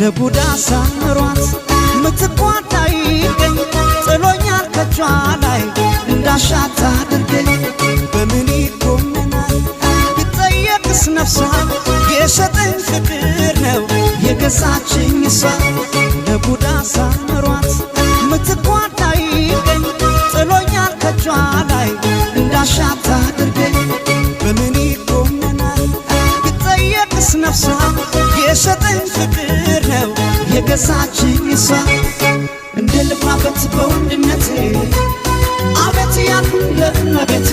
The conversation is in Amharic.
ለቡዳ ሳምሯት ምትቋዳ ይገኝ ጥሎኛል ከጇ ላይ እንዳሻት አድርገኝ በምን ይኮመናል ብጠየቅስ ነፍሷ የሸጠኝ ፍቅር ነው የገዛችኝ እሷ ለቡዳ ሳምሯት ምትቋዳ ይገኝ ጥሎኛል ከጇ ላይ እንዳሻት አድርገኝ በምን ይኮመናል ብጠየቅስ ነፍሷ የሸጠኝ ፍቅር ነው የገዛችኝ እሷ እንደ ልባበት በወንድነቴ አቤት ያልኩኝ ለእመቤቴ